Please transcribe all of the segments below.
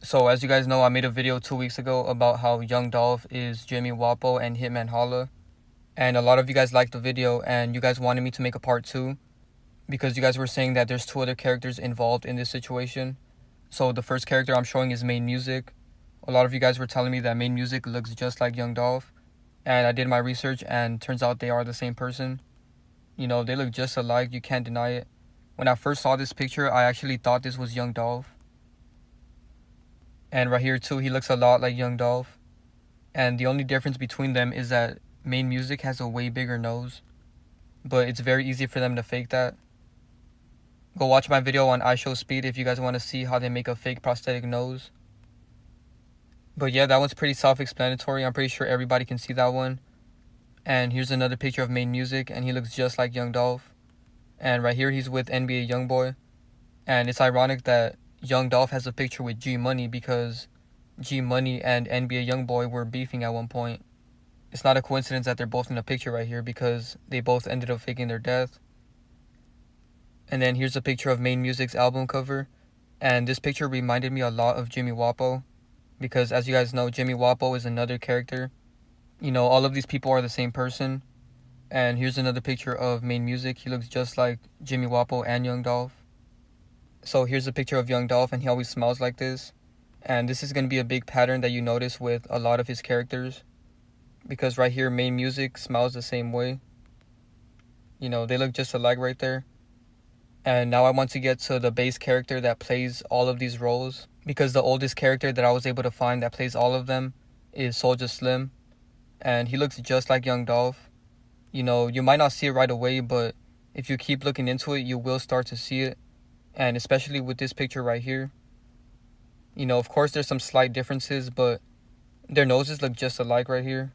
So as you guys know, I made a video 2 weeks ago about how Young Dolph is Jimmy Wopo and Hitman Holla. And a lot of you guys liked the video and you guys wanted me to make a part 2 because you guys were saying that there's 2 other characters involved in this situation. So the first character I'm showing is Maine Musik. A lot of you guys were telling me that Maine Musik looks just like Young Dolph. And I did my research and turns out they are the same person. You know, they look just alike, you can't deny it. When I first saw this picture, I actually thought this was Young Dolph. And right here too, he looks a lot like Young Dolph. And the only difference between them is that Maine Musik has a way bigger nose. But it's very easy for them to fake that. Go watch my video on IShowSpeed if you guys want to see how they make a fake prosthetic nose. But yeah, that one's pretty self-explanatory. I'm pretty sure everybody can see that one. And here's another picture of Maine Musik, and he looks just like Young Dolph. And right here, he's with NBA YoungBoy. And it's ironic that Young Dolph has a picture with G Money because G Money and NBA YoungBoy were beefing at one point. It's not a coincidence that they're both in a picture right here because they both ended up faking their death. And then here's a picture of Maine Musik's album cover. And this picture reminded me a lot of Jimmy Wopo because as you guys know, Jimmy Wopo is another character. You know, all of these people are the same person. And here's another picture of Maine Musik. He looks just like Jimmy Wopo and Young Dolph. So here's a picture of Young Dolph and he always smiles like this. And this is going to be a big pattern that you notice with a lot of his characters. Because right here, Maine Musik smiles the same way. You know, they look just alike right there. And now I want to get to the base character that plays all of these roles. Because the oldest character that I was able to find that plays all of them is Soulja Slim. And he looks just like Young Dolph. You know, you might not see it right away, but if you keep looking into it, you will start to see it. And especially with this picture right here. You know, of course there's some slight differences, but their noses look just alike right here.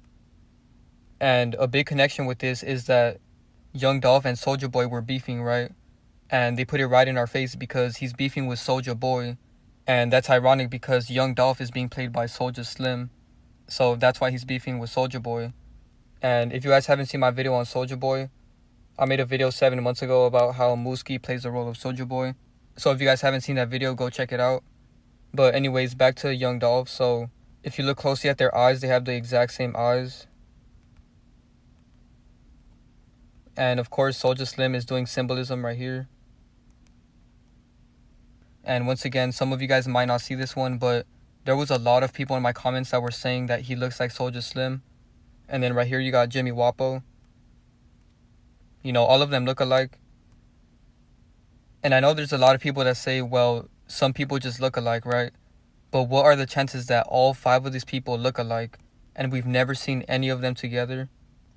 And a big connection with this is that Young Dolph and Soulja Boy were beefing, right? And they put it right in our face because he's beefing with Soulja Boy. And that's ironic because Young Dolph is being played by Soulja Slim. So that's why he's beefing with Soulja Boy. And if you guys haven't seen my video on Soulja Boy, I made a video 7 months ago about how Musik plays the role of Soulja Boy. So if you guys haven't seen that video, go check it out. But anyways, back to Young Dolph. So if you look closely at their eyes, they have the exact same eyes. And of course, Soulja Slim is doing symbolism right here. And once again, some of you guys might not see this one, but there was a lot of people in my comments that were saying that he looks like Soulja Slim. And then right here, you got Jimmy Wopo. You know, all of them look alike. And I know there's a lot of people that say, well, some people just look alike, right? But what are the chances that all 5 of these people look alike and we've never seen any of them together?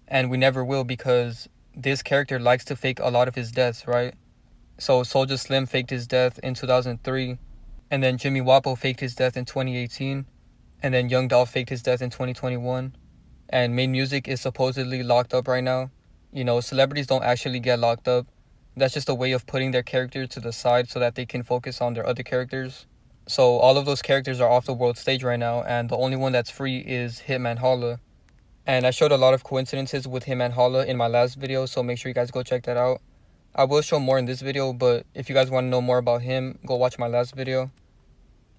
And we never will because this character likes to fake a lot of his deaths, right? So Soulja Slim faked his death in 2003, and then Jimmy Wopo faked his death in 2018, and then Young Dolph faked his death in 2021. And Maine Musik is supposedly locked up right now. You know, celebrities don't actually get locked up. That's just a way of putting their character to the side so that they can focus on their other characters. So all of those characters are off the world stage right now, and the only one that's free is Hitman Holla. And I showed a lot of coincidences with Hitman Holla in my last video, so make sure you guys go check that out. I will show more in this video, but if you guys want to know more about him, go watch my last video.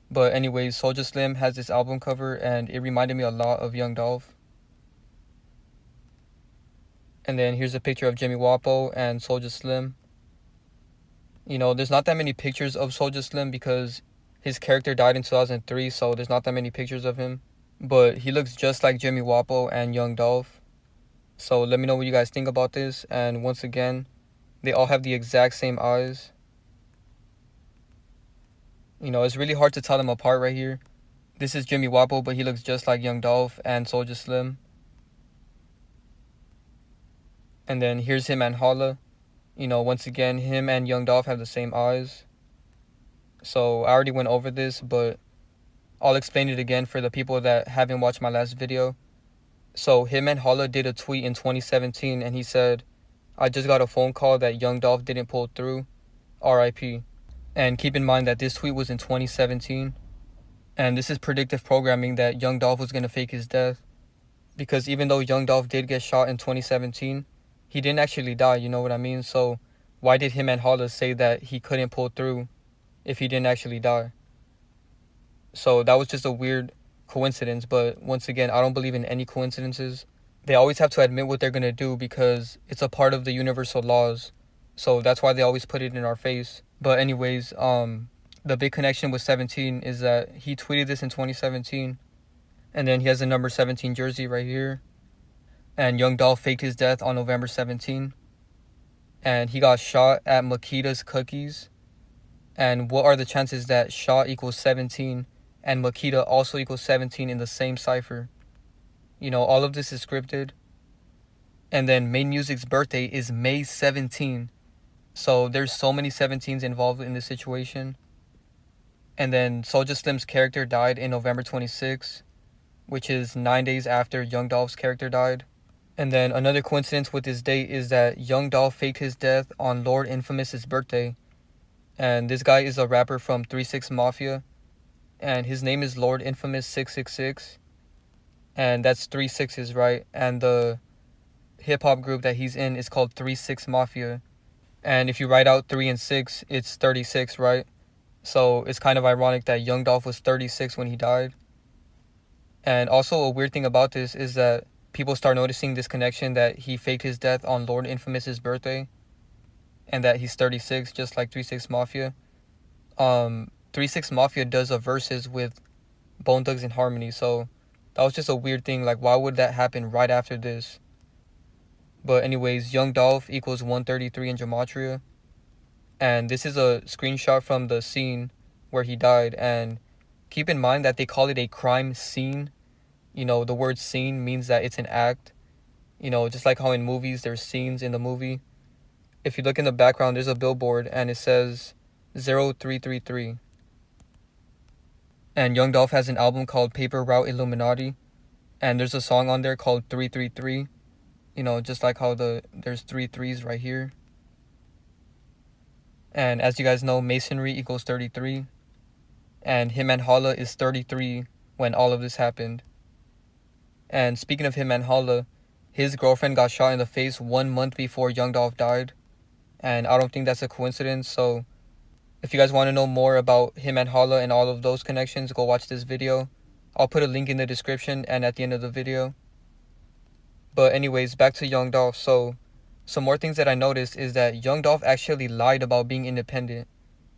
But anyways, Soulja Slim has this album cover, and it reminded me a lot of Young Dolph. And then here's a picture of Jimmy Wopo and Soulja Slim. You know, there's not that many pictures of Soulja Slim because his character died in 2003, so there's not that many pictures of him. But he looks just like Jimmy Wopo and Young Dolph. So let me know what you guys think about this. And once again, they all have the exact same eyes. You know, it's really hard to tell them apart right here. This is Jimmy Wopo, but he looks just like Young Dolph and Soulja Slim. And then here's him and Holla. You know, once again, him and Young Dolph have the same eyes. So I already went over this, but I'll explain it again for the people that haven't watched my last video. So him and Holla did a tweet in 2017 and he said, "I just got a phone call that Young Dolph didn't pull through. RIP." And keep in mind that this tweet was in 2017. And this is predictive programming that Young Dolph was going to fake his death. Because even though Young Dolph did get shot in 2017, he didn't actually die, you know what I mean? So why did him and Holla say that he couldn't pull through if he didn't actually die? So that was just a weird coincidence. But once again, I don't believe in any coincidences. They always have to admit what they're going to do because it's a part of the universal laws. So that's why they always put it in our face. But anyways, the big connection with 17 is that he tweeted this in 2017. And then he has the number 17 jersey right here. And Young Dolph faked his death on November 17. And he got shot at Makita's Cookies. And what are the chances that shot equals 17 and Makita also equals 17 in the same cipher? You know, all of this is scripted. And then Maine Music's birthday is May 17. So there's so many 17s involved in this situation. And then Soulja Slim's character died in November 26, which is 9 days after Young Dolph's character died. And then another coincidence with this date is that Young Dolph faked his death on Lord Infamous's birthday. And this guy is a rapper from 3 6 Mafia. And his name is Lord Infamous 666. And that's 3 6s, right? And the hip-hop group that he's in is called 3 6 Mafia. And if you write out 3 and 6, it's 36, right? So it's kind of ironic that Young Dolph was 36 when he died. And also a weird thing about this is that people start noticing this connection that he faked his death on Lord Infamous's birthday. And that he's 36, just like 3 6 Mafia. 3 6 Mafia does a Verzuz with Bone Thugs and Harmony, so that was just a weird thing. Like, why would that happen right after this? But anyways, Young Dolph equals 133 in gematria. And this is a screenshot from the scene where he died. And keep in mind that they call it a crime scene. You know, the word scene means that it's an act. You know, just like how in movies there's scenes in the movie. If you look in the background, there's a billboard and it says 0333. And Young Dolph has an album called Paper Route Illuminati. And there's a song on there called 333. You know, just like how there's 3 3s right here. And as you guys know, masonry equals 33. And him and Holla is 33 when all of this happened. And speaking of him and Holla, his girlfriend got shot in the face 1 month before Young Dolph died. And I don't think that's a coincidence, so if you guys want to know more about him and Holla and all of those connections, go watch this video. I'll put a link in the description and at the end of the video. But anyways, back to Young Dolph. So, some more things that I noticed is that Young Dolph actually lied about being independent.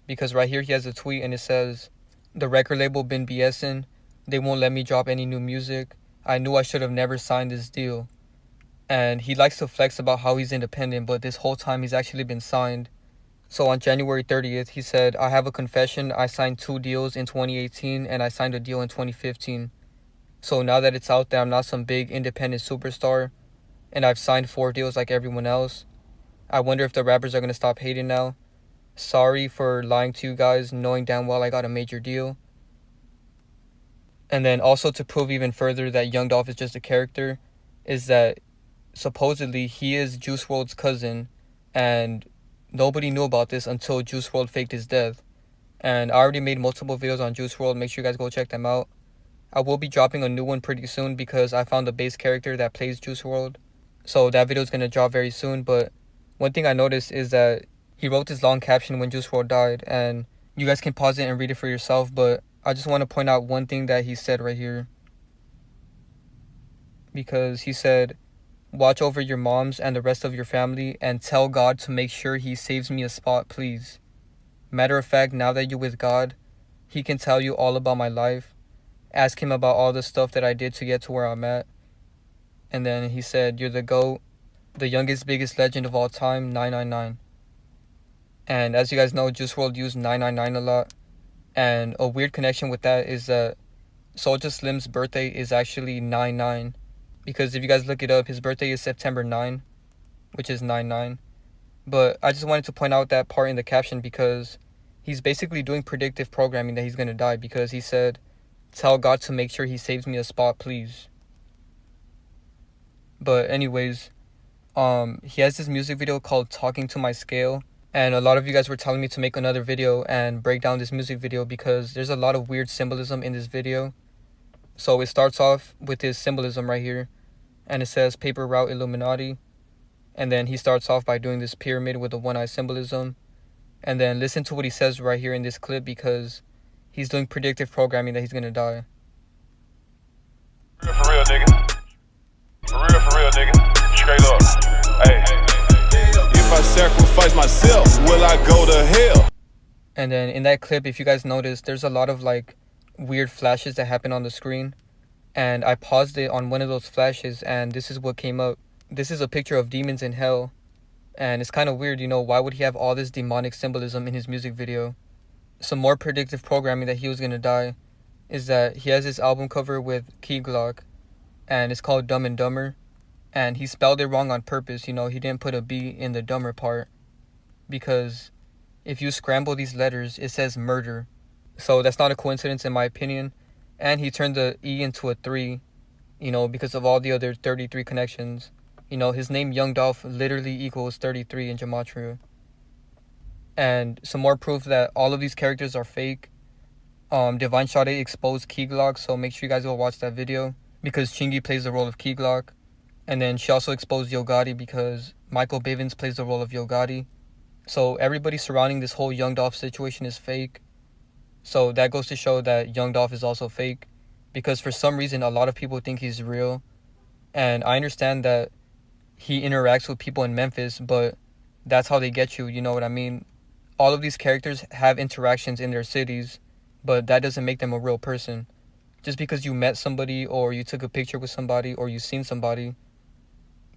Because right here he has a tweet and it says, "The record label been BSing. They won't let me drop any new music. I knew I should have never signed this deal." And he likes to flex about how he's independent, but this whole time he's actually been signed. So on January 30th, he said, "I have a confession. I signed 2 deals in 2018 and I signed a deal in 2015. So now that it's out there, I'm not some big independent superstar and I've signed 4 deals like everyone else. I wonder if the rappers are going to stop hating now. Sorry for lying to you guys, knowing damn well I got a major deal." And then also to prove even further that Young Dolph is just a character, is that supposedly he is Juice WRLD's cousin, and nobody knew about this until Juice WRLD faked his death. And I already made multiple videos on Juice WRLD. Make sure you guys go check them out. I will be dropping a new one pretty soon because I found the base character that plays Juice WRLD. So that video is going to drop very soon. But one thing I noticed is that he wrote this long caption when Juice WRLD died. And you guys can pause it and read it for yourself. But I just want to point out one thing that he said right here. Because he said, "Watch over your moms and the rest of your family and tell God to make sure he saves me a spot, please. Matter of fact, now that you're with God, he can tell you all about my life. Ask him about all the stuff that I did to get to where I'm at." And then he said, "You're the GOAT, the youngest, biggest legend of all time, 999. And as you guys know, Juice WRLD used 999 a lot. And a weird connection with that is that Soulja Slim's birthday is actually 99. Because if you guys look it up, his birthday is September 9, which is 99. But I just wanted to point out that part in the caption because he's basically doing predictive programming that he's going to die, because he said, "Tell God to make sure he saves me a spot, please." But anyways, he has this music video called "Talking to My Scale." And a lot of you guys were telling me to make another video and break down this music video because there's a lot of weird symbolism in this video. So it starts off with his symbolism right here. And it says Paper Route Illuminati. And then he starts off by doing this pyramid with a one-eye symbolism. And then listen to what he says right here in this clip because he's doing predictive programming that he's gonna die. For real, nigga. For real, nigga. Straight up. Hey. If I sacrifice myself, will I go to hell? And then in that clip, if you guys notice, there's a lot of like weird flashes that happen on the screen. And I paused it on one of those flashes, and this is what came up. This is a picture of demons in hell. And it's kind of weird, you know, why would he have all this demonic symbolism in his music video? Some more predictive programming that he was gonna die is that he has this album cover with Glock, and it's called Dumb and Dumber. And he spelled it wrong on purpose, you know, he didn't put a B in the dumber part. Because if you scramble these letters, it says murder. So that's not a coincidence in my opinion. And he turned the E into a 3, you know, because of all the other 33 connections. You know, his name Young Dolph literally equals 33 in Gematria. And some more proof that all of these characters are fake. Divine Sade exposed Key Glock, so make sure you guys go watch that video. Because Chingy plays the role of Key Glock. And then she also exposed Yo Gotti because Michael Bivins plays the role of Yo Gotti. So everybody surrounding this whole Young Dolph situation is fake. So that goes to show that Young Dolph is also fake. Because for some reason, a lot of people think he's real. And I understand that he interacts with people in Memphis, but that's how they get you, you know what I mean? All of these characters have interactions in their cities, but that doesn't make them a real person. Just because you met somebody or you took a picture with somebody or you've seen somebody,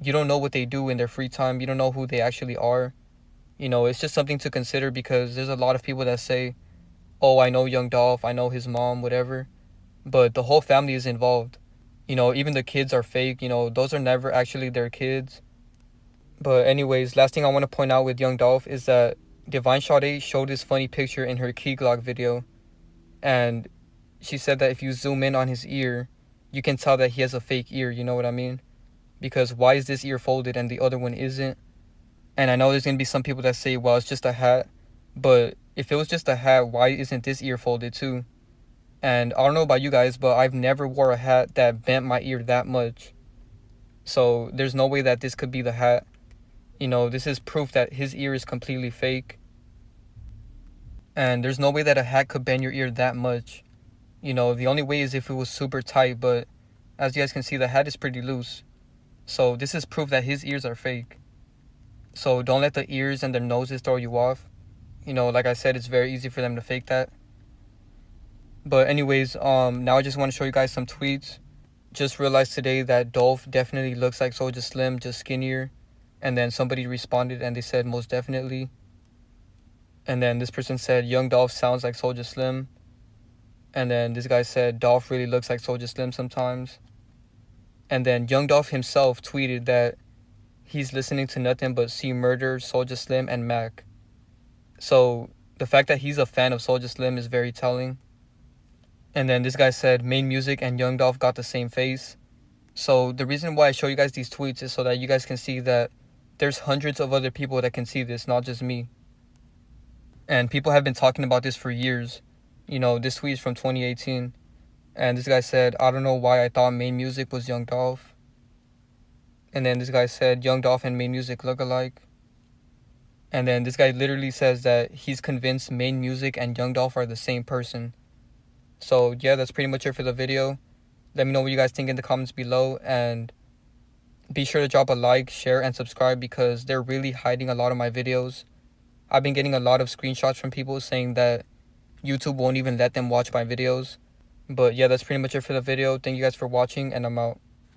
you don't know what they do in their free time. You don't know who they actually are. You know, it's just something to consider because there's a lot of people that say, oh, I know Young Dolph, I know his mom, whatever. But the whole family is involved. You know, even the kids are fake. You know, those are never actually their kids. But anyways, last thing I want to point out with Young Dolph is that Divine Sade showed this funny picture in her Key Glock video. And she said that if you zoom in on his ear, you can tell that he has a fake ear, you know what I mean? Because why is this ear folded and the other one isn't? And I know there's going to be some people that say, well, it's just a hat. But if it was just a hat, why isn't this ear folded too? And I don't know about you guys, but I've never wore a hat that bent my ear that much. So there's no way that this could be the hat. You know, this is proof that his ear is completely fake. And there's no way that a hat could bend your ear that much. You know, the only way is if it was super tight, but as you guys can see, the hat is pretty loose. So this is proof that his ears are fake. So don't let the ears and their noses throw you off. You know, like I said, it's very easy for them to fake that. But anyways, now I just want to show you guys some tweets. Just realized today that Dolph definitely looks like Soulja Slim, just skinnier. And then somebody responded and they said most definitely. And then this person said Young Dolph sounds like Soulja Slim. And then this guy said Dolph really looks like Soulja Slim sometimes. And then Young Dolph himself tweeted that he's listening to nothing but C Murder, Soulja Slim, and Mac. So the fact that he's a fan of Soulja Slim is very telling. And then this guy said Maine Musik and Young Dolph got the same face. So the reason why I show you guys these tweets is so that you guys can see that there's hundreds of other people that can see this, not just me. And people have been talking about this for years. You know, this tweet is from 2018. And this guy said, I don't know why I thought Maine Musik was Young Dolph. And then this guy said, Young Dolph and Maine Musik look alike. And then this guy literally says that he's convinced Maine Musik and Young Dolph are the same person. So yeah, that's pretty much it for the video. Let me know what you guys think in the comments below. And be sure to drop a like, share, and subscribe because they're really hiding a lot of my videos. I've been getting a lot of screenshots from people saying that YouTube won't even let them watch my videos. But yeah, that's pretty much it for the video. Thank you guys for watching, and I'm out.